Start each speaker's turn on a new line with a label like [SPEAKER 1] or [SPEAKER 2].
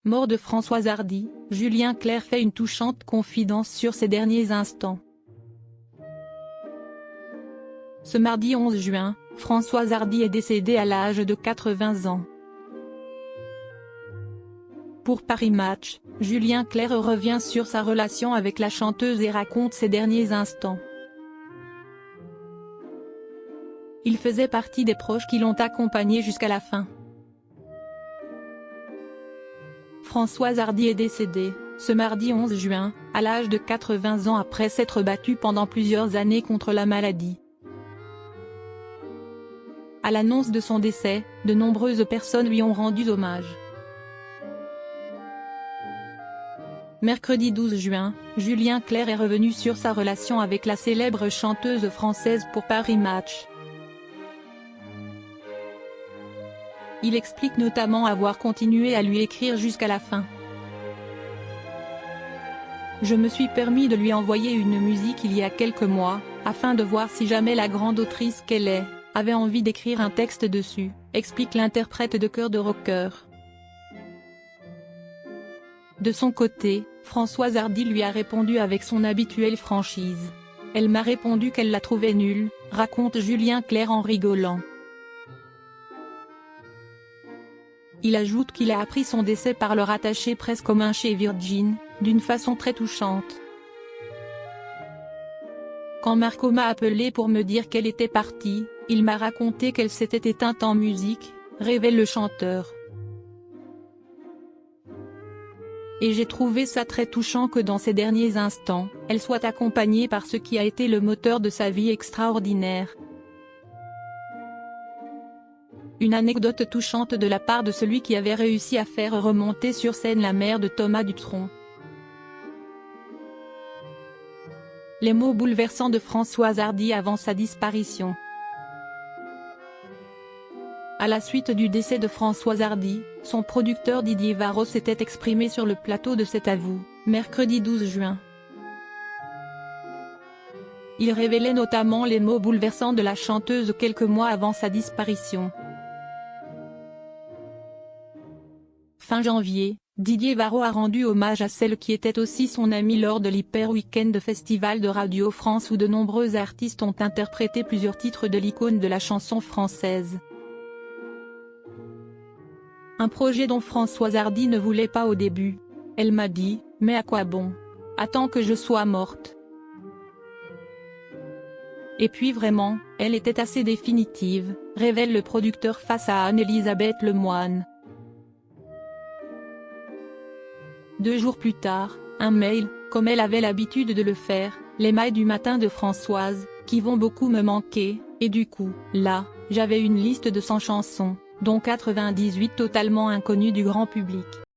[SPEAKER 1] mort de Françoise Hardy, Julien Clerc fait une touchante confidence sur ses derniers instants. Ce mardi 11 juin, Françoise Hardy est décédée à l'âge de 80 ans. Pour Paris Match, Julien Clerc revient sur sa relation avec la chanteuse et raconte ses derniers instants. Il faisait partie des proches qui l'ont accompagnée jusqu'à la fin. Françoise Hardy est décédée, ce mardi 11 juin, à l'âge de 80 ans après s'être battue pendant plusieurs années contre la maladie. À l'annonce de son décès, de nombreuses personnes lui ont rendu hommage. Mercredi 12 juin, Julien Clerc est revenu sur sa relation avec la célèbre chanteuse française pour Paris Match. Il explique notamment avoir continué à lui écrire jusqu'à la fin. Je me suis permis de lui envoyer une musique il y a quelques mois, afin de voir si jamais la grande autrice qu'elle est, avait envie d'écrire un texte dessus, explique l'interprète de chœur de rocker. De son côté, Françoise Hardy lui a répondu avec son habituelle franchise. Elle m'a répondu qu'elle la trouvait nulle, raconte Julien Clerc en rigolant. Il ajoute qu'il a appris son décès par le rattaché presse commun chez Virgin, d'une façon très touchante. Quand Marco m'a appelé pour me dire qu'elle était partie, il m'a raconté qu'elle s'était éteinte en musique, révèle le chanteur. Et j'ai trouvé ça très touchant que dans ces derniers instants, elle soit accompagnée par ce qui a été le moteur de sa vie extraordinaire. Une anecdote touchante de la part de celui qui avait réussi à faire remonter sur scène la mère de Thomas Dutronc. Les mots bouleversants de Françoise Hardy avant sa disparition. À la suite du décès de Françoise Hardy, son producteur Didier Varro s'était exprimé sur le plateau de C'est à vous, mercredi 12 juin. Il révélait notamment les mots bouleversants de la chanteuse quelques mois avant sa disparition. Fin janvier, Didier Varro a rendu hommage à celle qui était aussi son amie lors de l'Hyper Weekend Festival de Radio France où de nombreux artistes ont interprété plusieurs titres de l'icône de la chanson française. Un projet dont Françoise Hardy ne voulait pas au début. Elle m'a dit, mais à quoi bon? Attends que je sois morte. Et puis vraiment, elle était assez définitive, révèle le producteur face à Anne-Elisabeth Lemoine. 2 jours plus tard, un mail, comme elle avait l'habitude de le faire, les mails du matin de Françoise, qui vont beaucoup me manquer, et du coup, là, j'avais une liste de 100 chansons, dont 98 totalement inconnues du grand public.